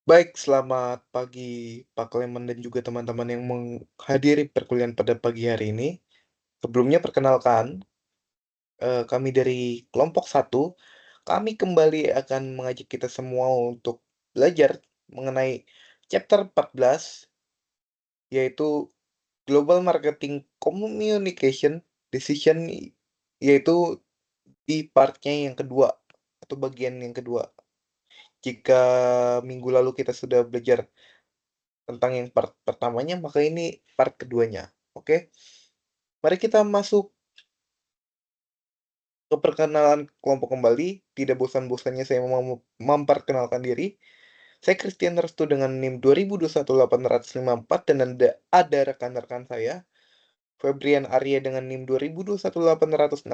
Baik, selamat pagi Pak Klemen dan juga teman-teman yang menghadiri perkuliahan pada pagi hari ini. Sebelumnya perkenalkan, kami dari kelompok satu. Kami kembali akan mengajak kita semua untuk belajar mengenai chapter 14, yaitu Global Marketing Communication Decision, yaitu di partnya yang kedua, atau bagian yang kedua. Jika minggu lalu kita sudah belajar tentang yang part pertamanya, maka ini part keduanya, oke? Mari kita masuk ke perkenalan kelompok kembali. Tidak bosan-bosannya saya memperkenalkan diri. Saya Christian Restu dengan NIM 2021-854 dan ada rekan-rekan saya, Febrian Arya dengan NIM 2021-867,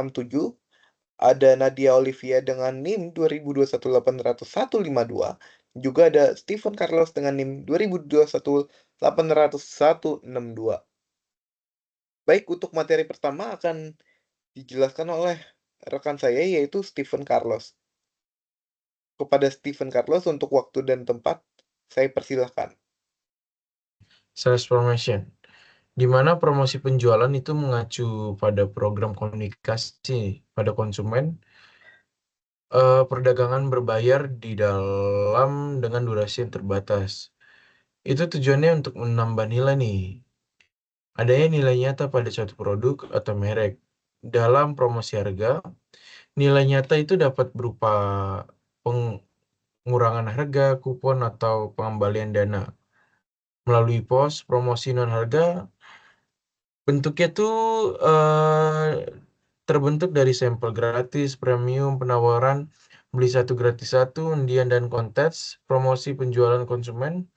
ada Nadia Olivia dengan NIM 2021-85152, juga ada Stephen Carlos dengan NIM 2021-80162. Baik, untuk materi pertama akan dijelaskan oleh rekan saya, yaitu Stephen Carlos. Kepada Stephen Carlos untuk waktu dan tempat, saya persilahkan. Sales promotion, di mana promosi penjualan itu mengacu pada program komunikasi pada konsumen, perdagangan berbayar di dalam dengan durasi yang terbatas. Itu tujuannya untuk menambah nilai nih. Adanya nilai nyata pada suatu produk atau merek. Dalam promosi harga, nilai nyata itu dapat berupa pengurangan harga, kupon, atau pengembalian dana. Melalui pos promosi non harga, bentuknya tuh terbentuk dari sampel gratis, premium, penawaran, beli satu gratis satu, undian dan kontes. Promosi penjualan konsumen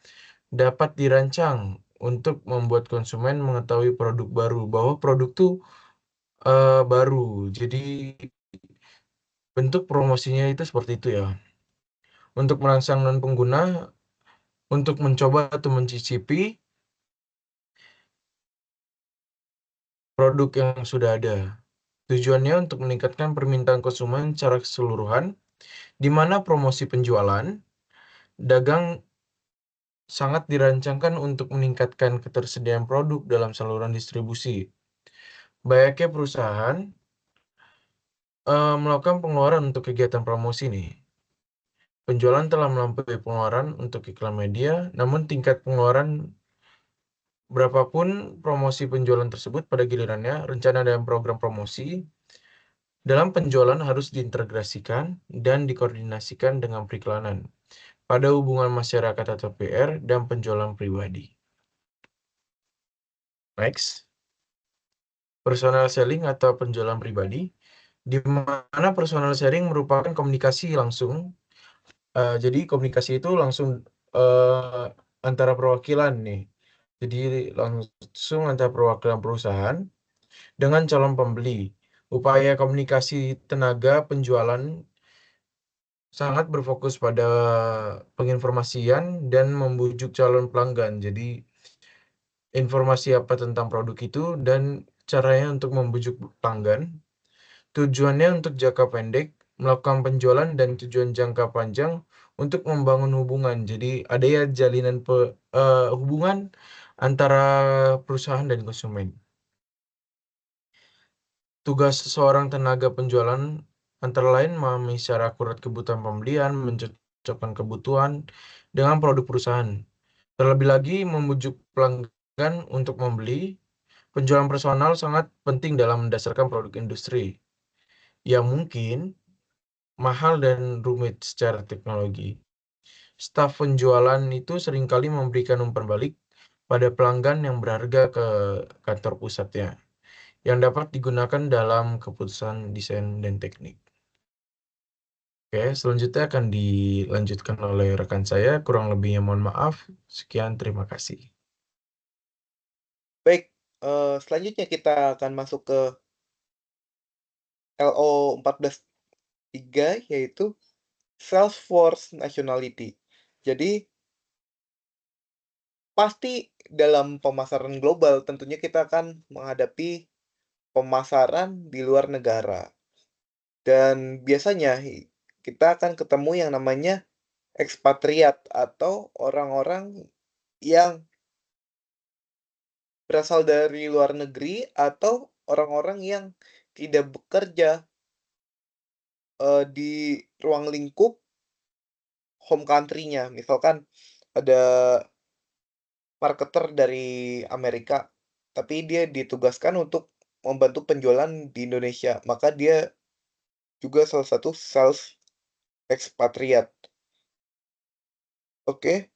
dapat dirancang untuk membuat konsumen mengetahui produk baru, bahwa produk tuh baru. Jadi bentuk promosinya itu seperti itu ya. Untuk merangsang non pengguna untuk mencoba atau mencicipi produk yang sudah ada. Tujuannya untuk meningkatkan permintaan konsumen secara keseluruhan, di mana promosi penjualan dagang sangat dirancangkan untuk meningkatkan ketersediaan produk dalam saluran distribusi. Banyaknya perusahaan melakukan pengeluaran untuk kegiatan promosi nih. Penjualan telah melampaui pengeluaran untuk iklan media, namun tingkat pengeluaran berapapun promosi penjualan tersebut pada gilirannya, rencana dan program promosi dalam penjualan harus diintegrasikan dan dikoordinasikan dengan periklanan pada hubungan masyarakat atau PR dan penjualan pribadi. Next, personal selling atau penjualan pribadi, di mana personal selling merupakan komunikasi langsung. Jadi komunikasi itu langsung eh, antara perwakilan nih. Jadi langsung antara perwakilan perusahaan dengan calon pembeli. Upaya komunikasi tenaga penjualan sangat berfokus pada penginformasian dan membujuk calon pelanggan. Jadi informasi apa tentang produk itu dan caranya untuk membujuk pelanggan. Tujuannya untuk jangka pendek, melakukan penjualan, dan tujuan jangka panjang untuk membangun hubungan. Jadi ada ya jalinan hubungan antara perusahaan dan konsumen. Tugas seseorang tenaga penjualan antara lain memahami secara akurat kebutuhan pembelian, mencocokkan kebutuhan dengan produk perusahaan. Terlebih lagi, membujuk pelanggan untuk membeli. Penjualan personal sangat penting dalam mendasarkan produk industri yang mungkin mahal dan rumit secara teknologi. Staf penjualan itu seringkali memberikan umpan balik pada pelanggan yang berharga ke kantor pusatnya, yang dapat digunakan dalam keputusan desain dan teknik. Oke, selanjutnya akan dilanjutkan oleh rekan saya. Kurang lebihnya mohon maaf. Sekian, terima kasih. Baik, selanjutnya kita akan masuk ke LO 14.3, yaitu Salesforce Nationality. Jadi, pasti dalam pemasaran global tentunya kita akan menghadapi pemasaran di luar negara. Dan biasanya kita akan ketemu yang namanya ekspatriat atau orang-orang yang berasal dari luar negeri atau orang-orang yang tidak bekerja, di ruang lingkup home country-nya. Misalkan ada marketer dari Amerika, tapi dia ditugaskan untuk membantu penjualan di Indonesia, maka dia juga salah satu sales ekspatriat. Oke,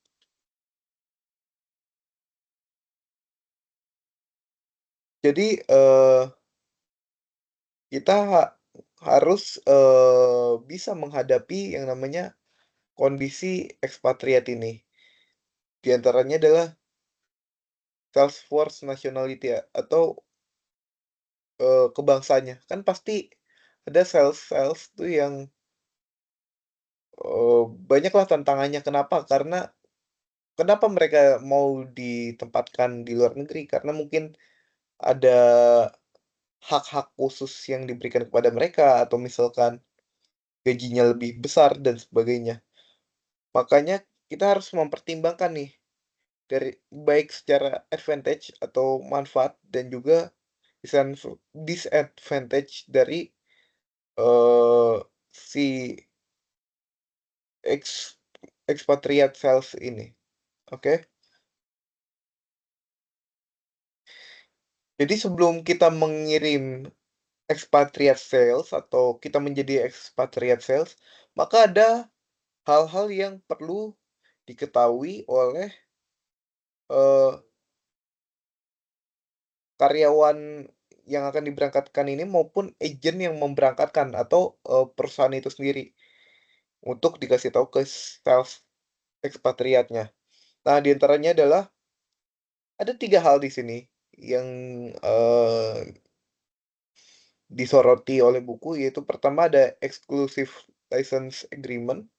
jadi, kita harus, bisa menghadapi yang namanya kondisi ekspatriat ini. Di antaranya adalah Task Force Nationality ya, atau, kebangsanya. Kan pasti ada sales-sales tuh yang, banyaklah tantangannya. Kenapa? Karena kenapa mereka mau ditempatkan di luar negeri? Karena mungkin ada hak-hak khusus yang diberikan kepada mereka atau misalkan gajinya lebih besar dan sebagainya. Makanya kita harus mempertimbangkan nih dari baik secara advantage atau manfaat dan juga disadvantage dari, eee, si eks expatriate sales ini, oke? Jadi sebelum kita mengirim expatriate sales atau kita menjadi expatriate sales, maka ada hal-hal yang perlu diketahui oleh, eee, karyawan yang akan diberangkatkan ini maupun agen yang memberangkatkan atau, perusahaan itu sendiri untuk dikasih tahu ke sales ekspatriatnya. Nah, di antaranya adalah ada 3 hal di sini yang, disoroti oleh buku, yaitu pertama ada exclusive license agreement,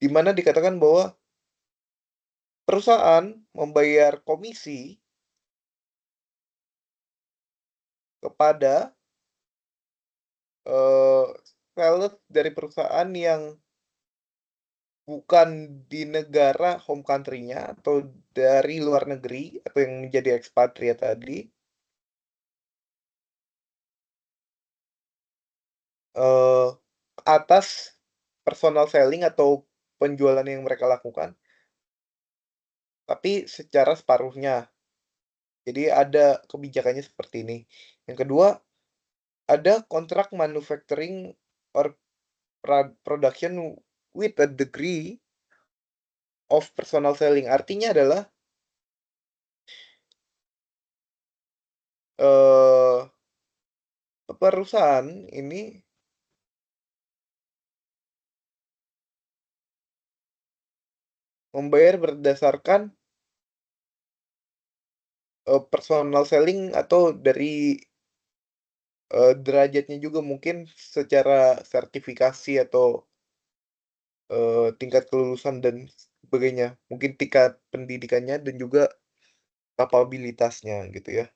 di mana dikatakan bahwa perusahaan membayar komisi kepada, eee, sales dari perusahaan yang bukan di negara home country-nya atau dari luar negeri atau yang menjadi ekspatriat tadi, eee, atas personal selling atau penjualan yang mereka lakukan, tapi secara separuhnya. Jadi ada kebijakannya seperti ini. Yang kedua, ada kontrak manufacturing or production with a degree of personal selling. Artinya adalah, eee, perusahaan ini membayar berdasarkan, personal selling atau dari, derajatnya juga mungkin secara sertifikasi atau, tingkat kelulusan dan sebagainya. Mungkin tingkat pendidikannya dan juga kapabilitasnya gitu ya.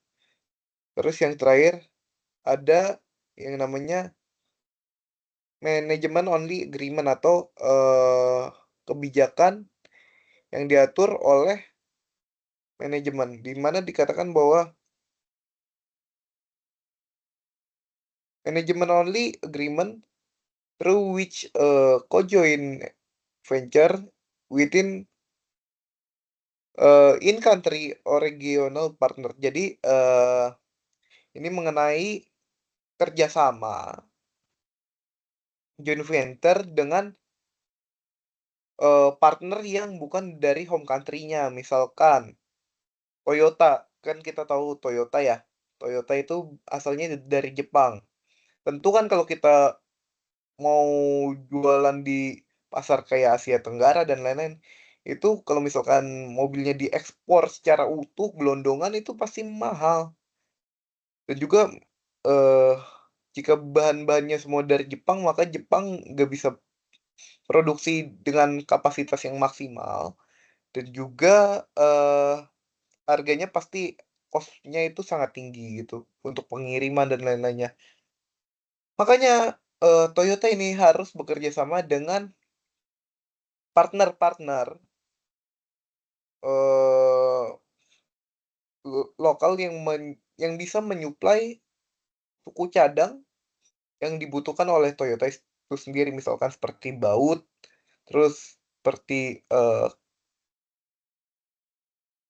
Terus yang terakhir ada yang namanya manajemen only agreement atau, kebijakan yang diatur oleh manajemen, di mana dikatakan bahwa manajemen only agreement through which a co-joint venture within, in country or regional partner. Jadi, ini mengenai kerjasama joint venture dengan, partner yang bukan dari home country-nya. Misalkan Toyota, kan kita tahu Toyota ya, Toyota itu asalnya dari Jepang. Tentu kan kalau kita mau jualan di pasar kayak Asia Tenggara dan lain-lain, itu kalau misalkan mobilnya diekspor secara utuh, gelondongan itu pasti mahal. Dan juga, eee, jika bahan-bahannya semua dari Jepang, maka Jepang nggak bisa produksi dengan kapasitas yang maksimal dan juga, harganya pasti cost-nya itu sangat tinggi gitu, untuk pengiriman dan lain-lainnya. Makanya, Toyota ini harus bekerja sama dengan partner-partner, eee, lokal yang bisa menyuplai suku cadang yang dibutuhkan oleh Toyota itu sendiri, misalkan seperti baut, terus seperti,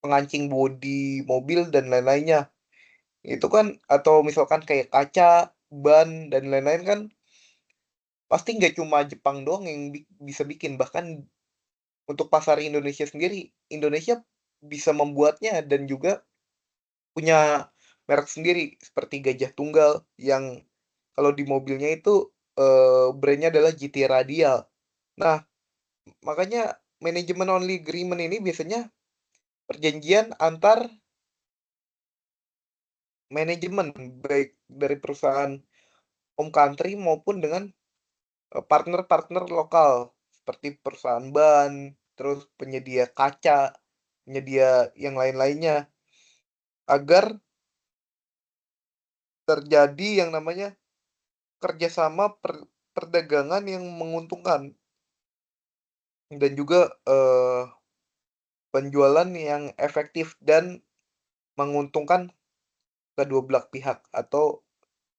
pengancing bodi mobil dan lain-lainnya. Itu kan atau misalkan kayak kaca, ban, dan lain-lain kan pasti nggak cuma Jepang doang yang bisa bikin, bahkan untuk pasar Indonesia sendiri, Indonesia bisa membuatnya dan juga punya merek sendiri seperti Gajah Tunggal yang kalau di mobilnya itu, brand-nya adalah GT Radial. Nah, makanya manajemen only agreement ini biasanya perjanjian antar manajemen, baik dari perusahaan home country maupun dengan, partner-partner lokal, seperti perusahaan ban, terus penyedia kaca, penyedia yang lain-lainnya, agar terjadi yang namanya kerjasama perdagangan yang menguntungkan dan juga, penjualan yang efektif dan menguntungkan kedua belah pihak atau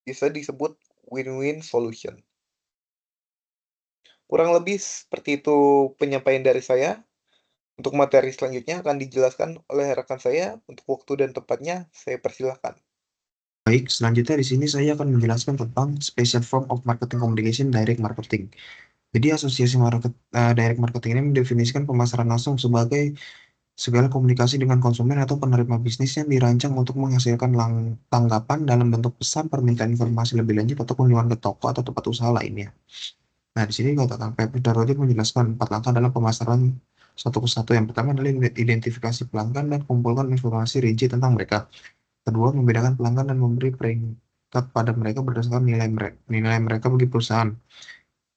bisa disebut win-win solution. Kurang lebih seperti itu penyampaian dari saya. Untuk materi selanjutnya akan dijelaskan oleh rekan saya. Untuk waktu dan tempatnya, saya persilahkan. Baik, selanjutnya di sini saya akan menjelaskan tentang special form of marketing communication, direct marketing. Jadi asosiasi direct marketing ini mendefinisikan pemasaran langsung sebagai segala komunikasi dengan konsumen atau penerima bisnis yang dirancang untuk menghasilkan tanggapan dalam bentuk pesan, permintaan informasi lebih lanjut, atau kunjungan ke toko atau tempat usaha lainnya. Nah, di sini katakan Pep Darwadi menjelaskan 4 langkah dalam pemasaran satu persatu. Yang pertama adalah identifikasi pelanggan dan kumpulkan informasi rinci tentang mereka. Kedua, membedakan pelanggan dan memberi peringkat pada mereka berdasarkan nilai mereka bagi perusahaan.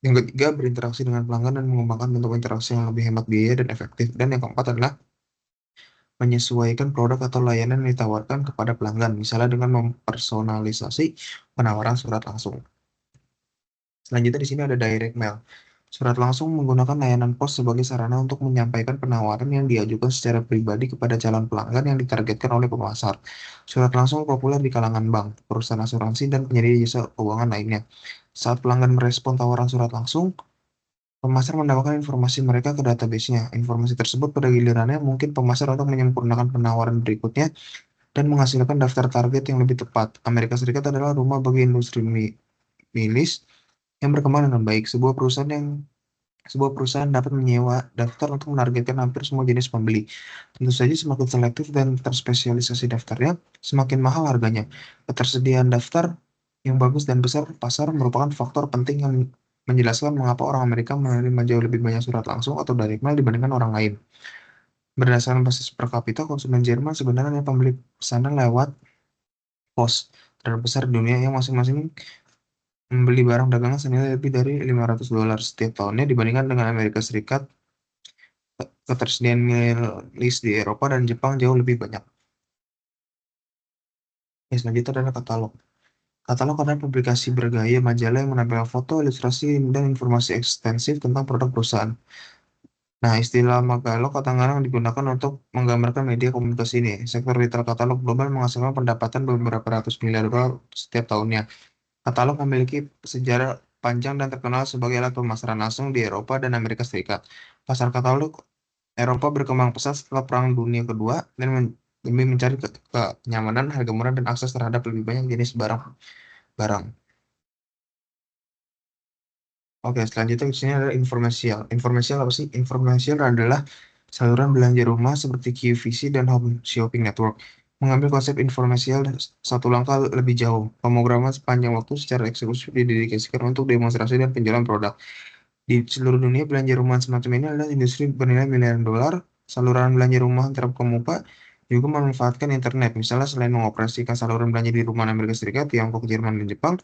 Yang ketiga, berinteraksi dengan pelanggan dan mengembangkan bentuk interaksi yang lebih hemat biaya dan efektif. Dan yang keempat adalah menyesuaikan produk atau layanan yang ditawarkan kepada pelanggan, misalnya dengan mempersonalisasi penawaran surat langsung. Selanjutnya di sini ada direct mail. Surat langsung menggunakan layanan pos sebagai sarana untuk menyampaikan penawaran yang diajukan secara pribadi kepada calon pelanggan yang ditargetkan oleh pemasar. Surat langsung populer di kalangan bank, perusahaan asuransi, dan penyedia jasa keuangan lainnya. Saat pelanggan merespon tawaran surat langsung, pemasar menambahkan informasi mereka ke database-nya. Informasi tersebut pada gilirannya mungkin pemasar untuk menyempurnakan penawaran berikutnya dan menghasilkan daftar target yang lebih tepat. Amerika Serikat adalah rumah bagi industri milis yang berkembang dengan baik. Sebuah perusahaan dapat menyewa daftar untuk menargetkan hampir semua jenis pembeli. Tentu saja semakin selektif dan terspesialisasi daftarnya, semakin mahal harganya. Ketersediaan daftar yang bagus dan besar pasar merupakan faktor penting yang menjelaskan mengapa orang Amerika menerima jauh lebih banyak surat langsung atau direct mail dibandingkan orang lain. Berdasarkan basis per kapita, konsumen Jerman sebenarnya pembeli pesanan lewat pos terbesar di dunia yang masing-masing membeli barang dagangan senilai lebih dari $500 setiap tahunnya dibandingkan dengan Amerika Serikat. Ketersediaan milis di Eropa dan Jepang jauh lebih banyak. Selanjutnya adalah katalog. Katalog adalah publikasi bergaya majalah yang menampilkan foto, ilustrasi, dan informasi ekstensif tentang produk perusahaan. Nah, istilah magalog kadang-kadang digunakan untuk menggambarkan media komunikasi ini. Sektor retail katalog global menghasilkan pendapatan beberapa ratus miliar dolar setiap tahunnya. Katalog memiliki sejarah panjang dan terkenal sebagai alat pemasaran langsung di Eropa dan Amerika Serikat. Pasar katalog Eropa berkembang pesat setelah Perang Dunia Kedua dan demi mencari kenyamanan, harga murah, dan akses terhadap lebih banyak jenis barang. Oke, selanjutnya di sini ada informasial. Informasial apa sih? Informasial adalah saluran belanja rumah seperti QVC dan Home Shopping Network. Mengambil konsep informasial satu langkah lebih jauh. Pemrograman sepanjang waktu secara eksklusif didedikasikan untuk demonstrasi dan penjualan produk. Di seluruh dunia, belanja rumah semacam ini adalah industri bernilai miliaran dolar. Saluran belanja rumah terkemuka juga memanfaatkan internet. Misalnya, selain mengoperasikan saluran belanja di rumah Amerika Serikat, Tiongkok, Jerman, dan Jepang,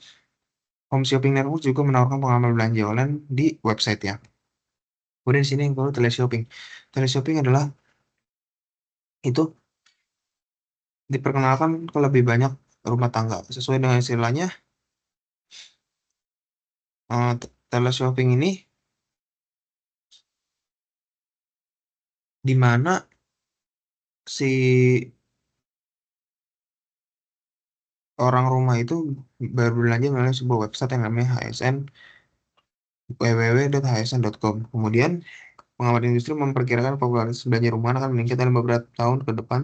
Home Shopping Network juga menawarkan pengalaman belanja online di website-nya. Kemudian di sini yang kedua, teleshopping. Teleshopping adalah itu diperkenalkan ke lebih banyak rumah tangga. Sesuai dengan istilahnya, teleshopping ini di mana si orang rumah itu berbelanja melalui sebuah website yang namanya HSN, www.hsn.com. Kemudian pengamat industri memperkirakan popularitas belanja rumahan akan meningkat dalam beberapa tahun ke depan.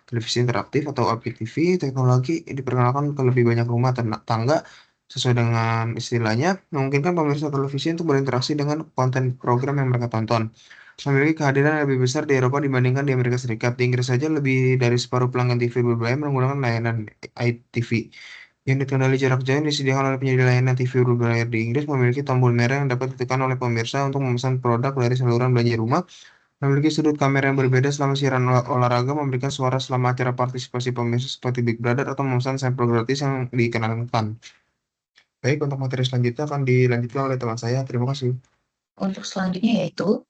Televisi interaktif atau IPTV teknologi diperkenalkan ke lebih banyak rumah tangga sesuai dengan istilahnya, memungkinkan pemirsa televisi untuk berinteraksi dengan konten program yang mereka tonton. Memiliki kehadiran yang lebih besar di Eropa dibandingkan di Amerika Serikat. Di Inggris saja lebih dari separuh pelanggan TV berbayar menggunakan layanan ITV. Unit kendali jarak jauh yang disediakan oleh penyedia layanan TV berbayar di Inggris memiliki tombol merah yang dapat ditekan oleh pemirsa untuk memesan produk dari saluran belanja rumah. Memiliki sudut kamera yang berbeda selama siaran olahraga, memberikan suara selama acara partisipasi pemirsa seperti Big Brother atau memesan sampel gratis yang dikenalkan. Baik, untuk materi selanjutnya akan dilanjutkan oleh teman saya. Terima kasih. Untuk selanjutnya yaitu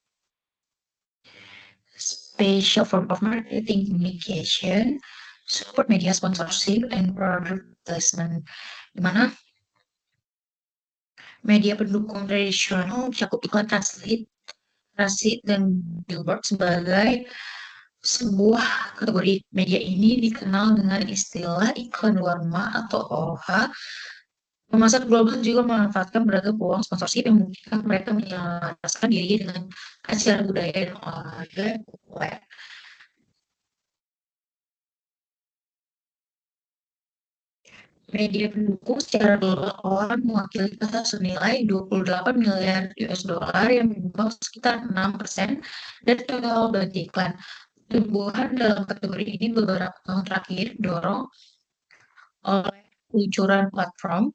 special form of marketing communication, support media sponsorship, and product placement, di mana media pendukung tradisional mencakup iklan transit, dan billboard sebagai sebuah kategori. Media ini dikenal dengan istilah iklan luar rumah atau OOH. Pemasar global juga memanfaatkan beragam peluang sponsorship yang memungkinkan mereka menyelaraskan diri dengan acara budaya dan olahraga yang populer. Media pendukung secara global mewakili pasar senilai 28 miliar US dollar yang menyumbang sekitar 6% dari total belanja iklan. Pertumbuhan dalam kategori ini beberapa tahun terakhir didorong oleh peluncuran platform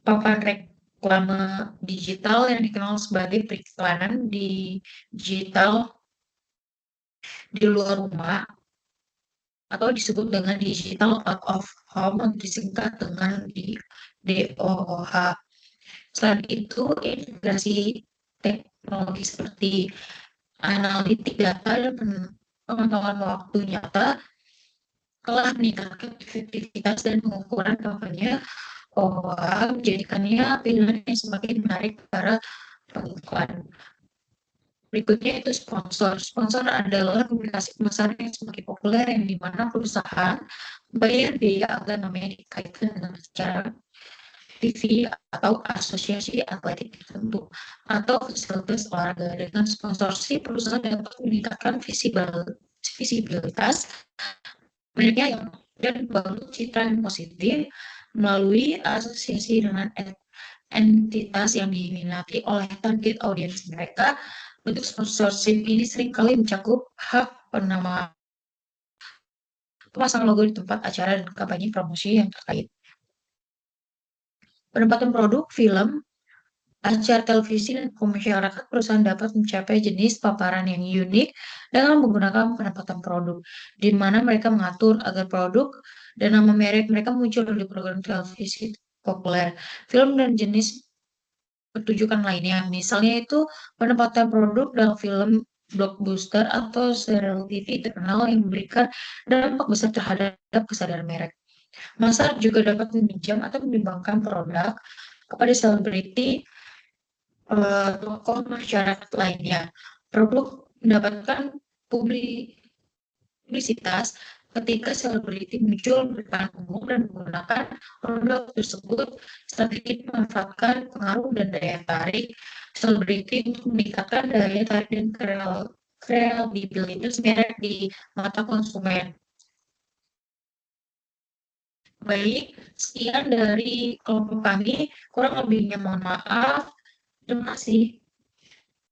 papan reklame digital yang dikenal sebagai periklanan digital di luar rumah atau disebut dengan digital out of home atau disingkat dengan DOOH. Selain itu, integrasi teknologi seperti analitik data dan pemantauan waktu nyata telah meningkatkan efektivitas dan pengukuran kampanye OOH, menjadikannya pilihan yang semakin menarik para pengiklan. Berikutnya itu sponsor. Sponsor adalah komunikasi pemasaran yang semakin populer yang dimana perusahaan bayar biaya agar namanya dikaitkan dengan acara TV atau asosiasi atletik tertentu atau fasilitas olahraga. Dengan sponsorship, perusahaan dapat meningkatkan visibilitas mereka yang dan membangun citra yang positif melalui asosiasi dengan entitas yang diminati oleh target audiens mereka. Bentuk sponsorship ini seringkali mencakup hak penamaan, pemasang logo di tempat acara, dan kampanye promosi yang terkait. Penempatan produk, film, acara televisi, dan masyarakat, perusahaan dapat mencapai jenis paparan yang unik dengan menggunakan penempatan produk, di mana mereka mengatur agar produk dan nama merek mereka muncul di program televisi populer, film, dan jenis pertunjukan lainnya. Misalnya itu penempatan produk dalam film blockbuster atau serial TV terkenal yang memberikan dampak besar terhadap kesadaran merek. Masa juga dapat meminjam atau menyumbangkan produk kepada selebriti, tokoh masyarakat lainnya. Produk mendapatkan publisitas ketika selebriti muncul di depan umum dan menggunakan produk tersebut. Strategi memanfaatkan pengaruh dan daya tarik selebriti untuk meningkatkan daya tarik dan kredibilitas merek di mata konsumen. Baik, sekian dari kelompok kami. Kurang lebihnya mohon maaf. Terima kasih.